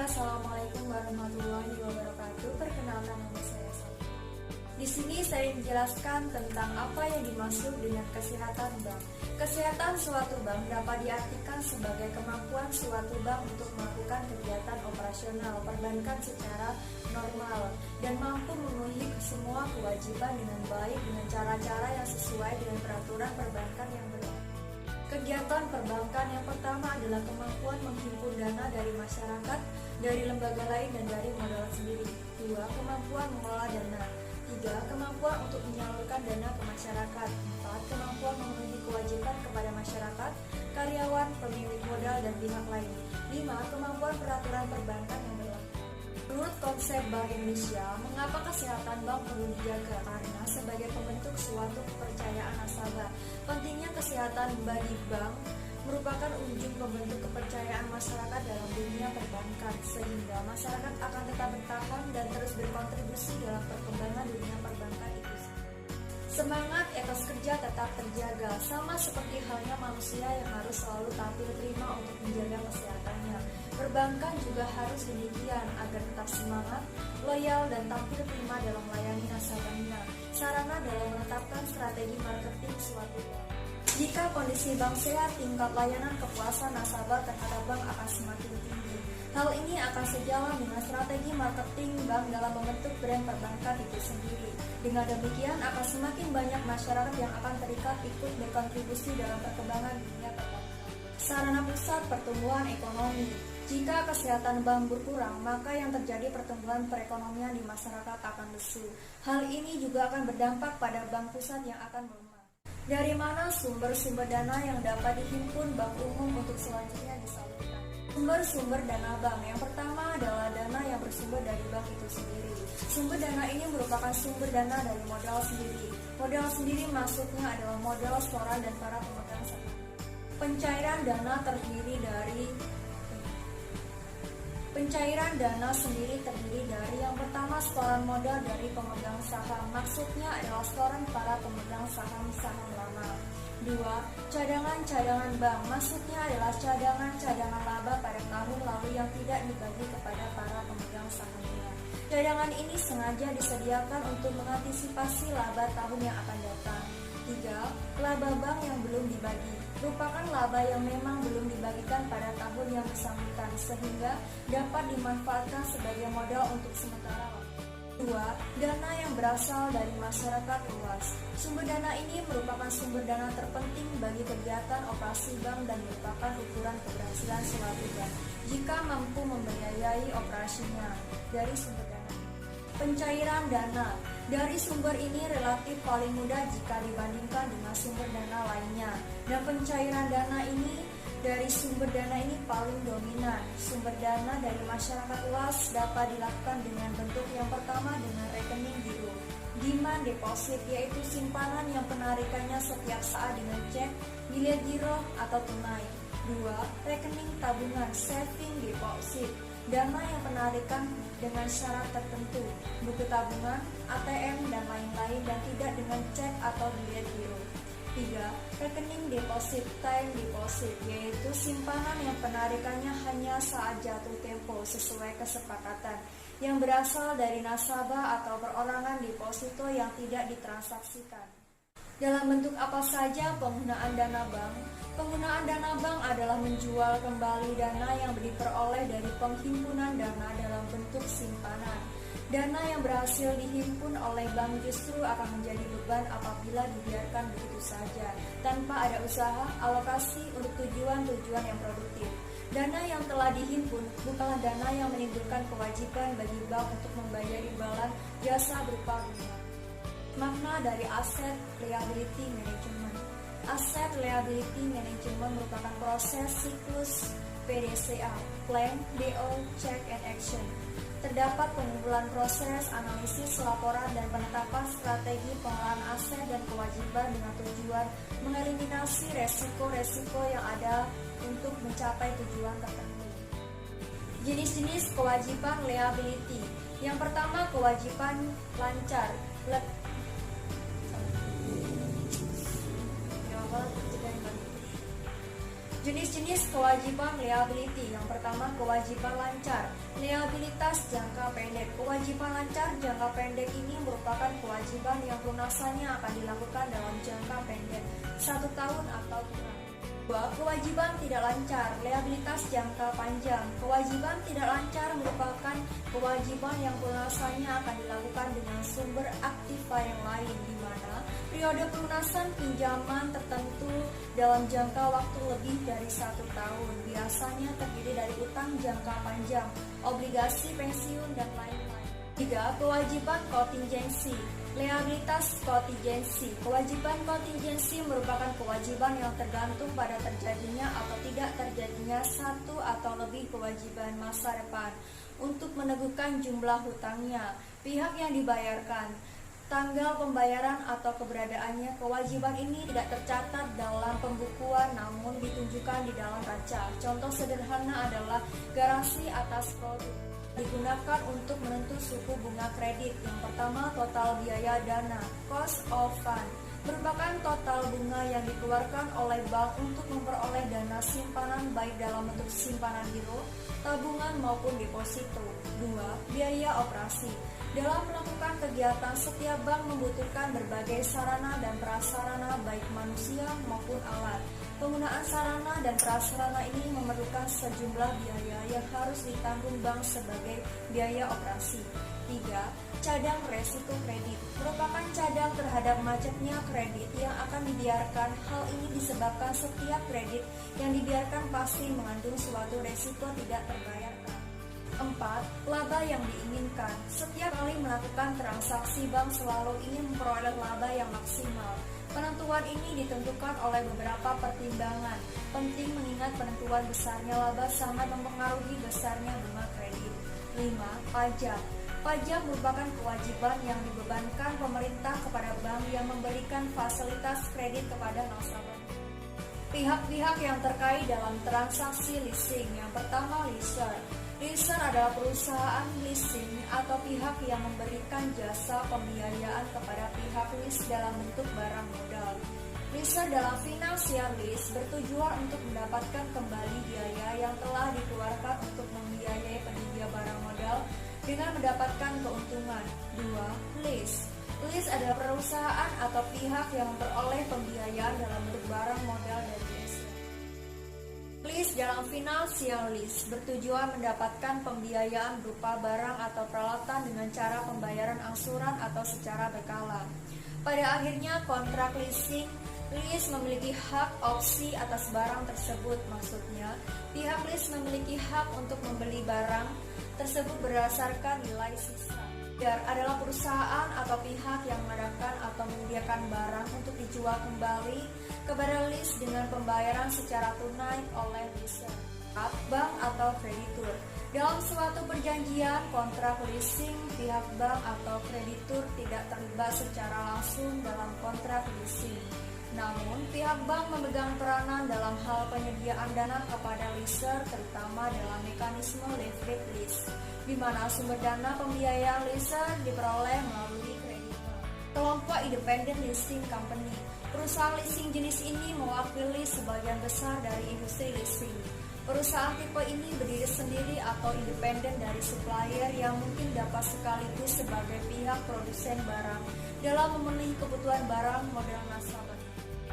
Assalamualaikum warahmatullahi wabarakatuh. Perkenalkan, nama saya Safira. Di sini saya menjelaskan tentang apa yang dimaksud dengan kesehatan bank. Kesehatan suatu bank dapat diartikan sebagai kemampuan suatu bank untuk melakukan kegiatan operasional perbankan secara normal dan mampu memenuhi semua kewajiban dengan baik dengan cara-cara yang sesuai dengan peraturan perbankan yang berlaku. Kegiatan perbankan yang pertama adalah kemampuan menghimpun dana dari masyarakat, dari lembaga lain, dan dari modal sendiri. 2. Kemampuan mengelola dana. 3. Kemampuan untuk menyalurkan dana ke masyarakat. 4. Kemampuan memenuhi kewajiban kepada masyarakat, karyawan, pemilik modal, dan pihak lain. 5. Kemampuan peraturan perbankan yang berlaku. Menurut konsep Bank Indonesia, mengapa kesehatan bank perlu dijaga? Karena sebagai pembentuk suatu kepercayaan nasabah, pentingnya kesehatan bagi bank merupakan ujung pembentuk kepercayaan masyarakat dalam dunia perbankan, sehingga masyarakat akan tetap bertahan dan terus berkontribusi dalam perkembangan dunia perbankan itu. Semangat etos kerja tetap terjaga, sama seperti halnya manusia yang harus selalu tampil prima untuk menjaga kesehatannya. Perbankan juga harus demikian agar tetap semangat, loyal, dan tampil prima dalam melayani nasabahnya. Sarana dalam menetapkan strategi marketing suatu bank. Jika kondisi bank sehat, tingkat layanan kepuasan nasabah terhadap bank akan semakin tinggi. Hal ini akan sejalan dengan strategi marketing bank dalam membentuk brand perbankan itu sendiri. Dengan demikian, akan semakin banyak masyarakat yang akan terikat ikut berkontribusi dalam perkembangan dunia perbankan. Sarana pusat pertumbuhan ekonomi. Jika kesehatan bank berkurang, maka yang terjadi pertumbuhan perekonomian di masyarakat akan lesu. Hal ini juga akan berdampak pada bank pusat yang akan melemah. Dari mana sumber-sumber dana yang dapat dihimpun bank umum untuk selanjutnya disalurkan? Sumber-sumber dana bank. Yang pertama adalah dana yang bersumber dari bank itu sendiri. Sumber dana ini merupakan sumber dana dari modal sendiri. Modal sendiri maksudnya adalah modal setoran dan para pemegang saham. Pencairan dana terdiri dari yang pertama setoran modal dari pemegang saham, maksudnya adalah setoran para pemegang saham lama. 2. Cadangan bank, maksudnya adalah cadangan laba pada tahun lalu yang tidak dibagi kepada para pemegang sahamnya. Cadangan ini sengaja disediakan untuk mengantisipasi laba tahun yang akan datang. 3. Laba bank yang belum dibagi, merupakan laba yang memang belum dibagikan pada tahun yang bersangkutan sehingga dapat dimanfaatkan sebagai modal untuk sementara waktu. 2. Dana yang berasal dari masyarakat luas. Sumber dana ini merupakan sumber dana terpenting bagi kegiatan operasi bank dan merupakan ukuran keberhasilan suatu bank jika mampu membiayai operasinya dari sumber dana. Pencairan dana. Dari sumber ini relatif paling mudah jika dibandingkan dengan sumber dana lainnya. Dan pencairan dana ini dari sumber dana ini paling dominan. Sumber dana dari masyarakat luas dapat dilakukan dengan bentuk yang pertama dengan rekening giro. Demand deposit yaitu simpanan yang penarikannya setiap saat dengan cek, bilet giro atau tunai. 2. Rekening tabungan saving deposit. Dana yang penarikan dengan syarat tertentu, buku tabungan, ATM, dan lain-lain dan tidak dengan cek atau bilet giro. 3. Rekening deposit time deposit, yaitu simpanan yang penarikannya hanya saat jatuh tempo sesuai kesepakatan yang berasal dari nasabah atau perorangan deposito yang tidak ditransaksikan. Dalam bentuk apa saja penggunaan dana bank? Penggunaan dana bank adalah menjual kembali dana yang diperoleh dari penghimpunan dana dalam bentuk simpanan. Dana yang berhasil dihimpun oleh bank justru akan menjadi beban apabila dibiarkan begitu saja, tanpa ada usaha alokasi untuk tujuan-tujuan yang produktif. Dana yang telah dihimpun bukanlah dana yang menimbulkan kewajiban bagi bank untuk membayar imbalan jasa berupa bunga. Makna dari Asset Liability Management. Asset Liability Management merupakan proses siklus PDCA, Plan, DO, Check, and Action. Terdapat pengumpulan proses, analisis, laporan, dan penetapan strategi pengelolaan aset dan kewajiban dengan tujuan mengeliminasi resiko-resiko yang ada untuk mencapai tujuan tertentu. Jenis-jenis kewajiban liability. Yang pertama, kewajiban lancar. Jenis-jenis kewajiban liability. Yang pertama, kewajiban lancar. Liabilitas jangka pendek. Kewajiban lancar jangka pendek ini merupakan kewajiban yang pelunasannya akan dilakukan dalam jangka pendek 1 tahun atau kurang. 2. Kewajiban tidak lancar. Liabilitas jangka panjang. Kewajiban tidak lancar merupakan kewajiban yang pelunasannya akan dilakukan dengan sumber aktiva yang lain, di mana periode pelunasan pinjaman tertentu dalam jangka waktu lebih dari 1 tahun. Biasanya terdiri dari utang jangka panjang, obligasi pensiun, dan lain-lain. 3. Kewajiban kontingensi. Liabilitas kontingensi. Kewajiban kontingensi merupakan kewajiban yang tergantung pada terjadinya atau tidak terjadinya satu atau lebih kewajiban masa depan untuk meneguhkan jumlah hutangnya, pihak yang dibayarkan, tanggal pembayaran atau keberadaannya. Kewajiban ini tidak tercatat dalam pembukuan namun ditunjukkan di dalam raca. Contoh sederhana adalah garansi atas produk. Digunakan untuk menentu suku bunga kredit. Yang pertama, total biaya dana, cost of fund, merupakan total bunga yang dikeluarkan oleh bank untuk memperoleh dana simpanan baik dalam bentuk simpanan giro, tabungan maupun deposito. 2. Biaya operasi. Dalam melakukan kegiatan, setiap bank membutuhkan berbagai sarana dan prasarana baik manusia maupun alat. Penggunaan sarana dan prasarana ini memerlukan sejumlah biaya yang harus ditanggung bank sebagai biaya operasi. 3. Cadang resiko kredit. Merupakan cadang terhadap macetnya kredit yang akan dibiarkan. Hal ini disebabkan setiap kredit yang dibiarkan pasti mengandung suatu resiko tidak terbayarkan. 4. Laba yang diinginkan. Setiap kali melakukan transaksi, bank selalu ingin memperoleh laba yang maksimal. Penentuan ini ditentukan oleh beberapa pertimbangan. Penting mengingat penentuan besarnya laba sangat mempengaruhi besarnya bunga kredit. 5. Pajak. Pajak merupakan kewajiban yang dibebankan pemerintah kepada bank yang memberikan fasilitas kredit kepada nasabah. Pihak-pihak yang terkait dalam transaksi leasing. Yang pertama, leaser. Leaser adalah perusahaan leasing atau pihak yang memberikan jasa pembiayaan kepada pihak lease dalam bentuk barang modal. Leaser dalam financial lease bertujuan untuk mendapatkan kembali biaya yang telah dikeluarkan untuk membiayai penyedia barang modal dengan mendapatkan keuntungan. 2. Lease. Lease adalah perusahaan atau pihak yang memperoleh pembiayaan dalam bentuk barang modal dari lease. Lease dalam financial lease bertujuan mendapatkan pembiayaan berupa barang atau peralatan dengan cara pembayaran angsuran atau secara berkala. Pada akhirnya, kontrak leasing lease memiliki hak opsi atas barang tersebut. Maksudnya, pihak lease memiliki hak untuk membeli barang tersebut berdasarkan nilai sisa. Buyer adalah perusahaan atau pihak yang mengadakan atau menyediakan barang untuk dijual kembali kepada lease dengan pembayaran secara tunai oleh leaser, bank atau kreditur. Dalam suatu perjanjian kontrak leasing, pihak bank atau kreditur tidak terlibat secara langsung dalam kontrak leasing. Namun, pihak bank memegang peranan dalam hal penyediaan dana kepada leaser, terutama dalam mekanisme leverage lease, di mana sumber dana pembiayaan leaser diperoleh melalui kreditor. Kelompok Independent Leasing Company. Perusahaan leasing jenis ini mewakili sebagian besar dari industri leasing. Perusahaan tipe ini berdiri sendiri atau independen dari supplier yang mungkin dapat sekaligus sebagai pihak produsen barang dalam memenuhi kebutuhan barang modal nasabah.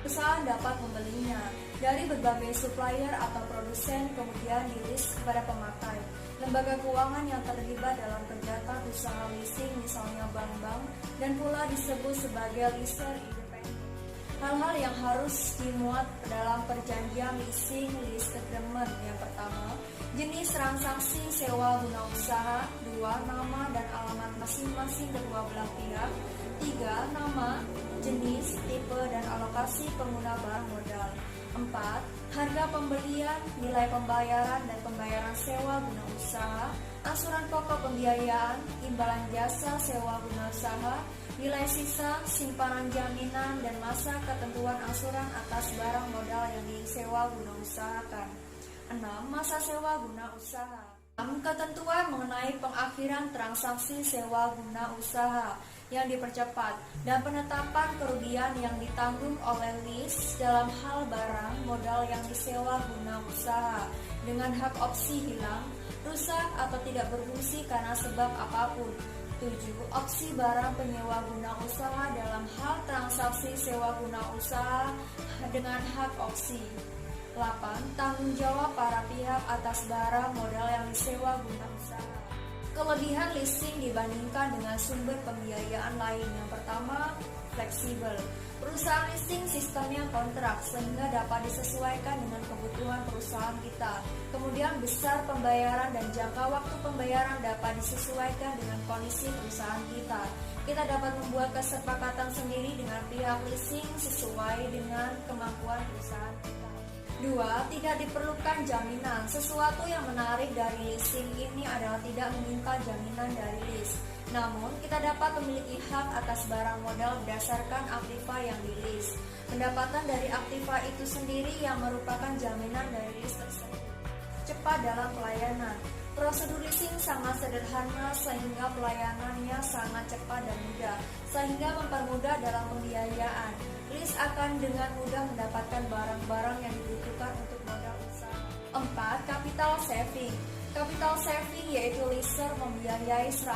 Perusahaan dapat membelinya dari berbagai supplier atau produsen kemudian di-lease kepada pemakai. Lembaga keuangan yang terlibat dalam kegiatan usaha leasing misalnya bank-bank dan pula disebut sebagai leaser independen. Hal-hal yang harus dimuat dalam perjanjian leasing lease agreement. Yang pertama, jenis transaksi sewa guna usaha. 2. Nama dan alamat masing-masing kedua belah pihak. 3. Nama, jenis, tipe, dan alokasi pengguna barang modal. 4. Harga pembelian, nilai pembayaran dan pembayaran sewa guna usaha, angsuran pokok pembiayaan, imbalan jasa sewa guna usaha, nilai sisa, simpanan jaminan, dan masa ketentuan angsuran atas barang modal yang disewa guna usahakan. 6. Masa sewa guna usaha. 6. Ketentuan mengenai pengakhiran transaksi sewa guna usaha. yang dipercepat, dan penetapan kerugian yang ditanggung oleh lease dalam hal barang modal yang disewa guna usaha dengan hak opsi hilang, rusak atau tidak berfungsi karena sebab apapun. 7. Opsi barang penyewa guna usaha dalam hal transaksi sewa guna usaha dengan hak opsi. 8. Tanggung jawab para pihak atas barang modal yang disewa guna usaha. Kelebihan leasing dibandingkan dengan sumber pembiayaan lain. Yang pertama, fleksibel. Perusahaan leasing sistemnya kontrak sehingga dapat disesuaikan dengan kebutuhan perusahaan kita. Kemudian besar pembayaran dan jangka waktu pembayaran dapat disesuaikan dengan kondisi perusahaan kita. Kita dapat membuat kesepakatan sendiri dengan pihak leasing sesuai dengan kemampuan perusahaan kita. 2. Tidak diperlukan jaminan. Sesuatu yang menarik dari leasing ini adalah tidak meminta jaminan dari lease. Namun, kita dapat memiliki hak atas barang modal berdasarkan aktiva yang di-lease. Pendapatan dari aktiva itu sendiri yang merupakan jaminan dari lease tersebut. Cepat dalam pelayanan. Prosedur leasing sangat sederhana sehingga pelayanannya sangat cepat dan mudah, sehingga mempermudah dalam pembiayaan. Lease akan dengan mudah mendapatkan barang-barang yang dibutuhkan untuk modal usaha. 4. Capital saving. Capital saving yaitu leaser membiayai 100%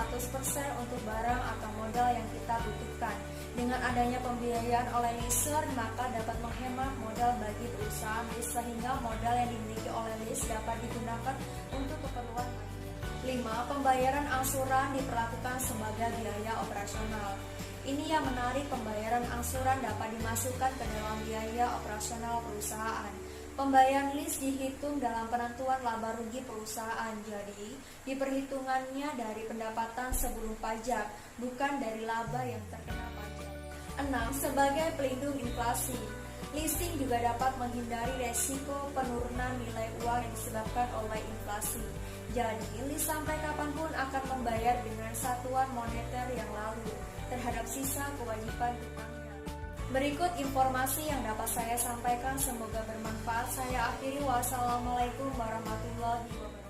untuk barang atau modal yang kita butuhkan. Dengan adanya pembiayaan oleh leaser, maka dapat menghemat modal bagi perusahaan lease sehingga modal yang dimiliki oleh lease dapat digunakan untuk keperluan lainnya. 5. Pembayaran angsuran diperlakukan sebagai biaya operasional. Ini yang menarik, pembayaran angsuran dapat dimasukkan ke dalam biaya operasional perusahaan. Pembayaran lease dihitung dalam penentuan laba rugi perusahaan, jadi diperhitungannya dari pendapatan sebelum pajak, bukan dari laba yang terkena pajak. 6. Sebagai pelindung inflasi. Leasing juga dapat menghindari resiko penurunan nilai uang yang disebabkan oleh inflasi. Jadi, lease sampai kapanpun akan membayar dengan satuan moneter yang lalu terhadap sisa kewajiban hutangnya. Berikut informasi yang dapat saya sampaikan, semoga bermanfaat. Saya akhiri, wassalamualaikum warahmatullahi wabarakatuh.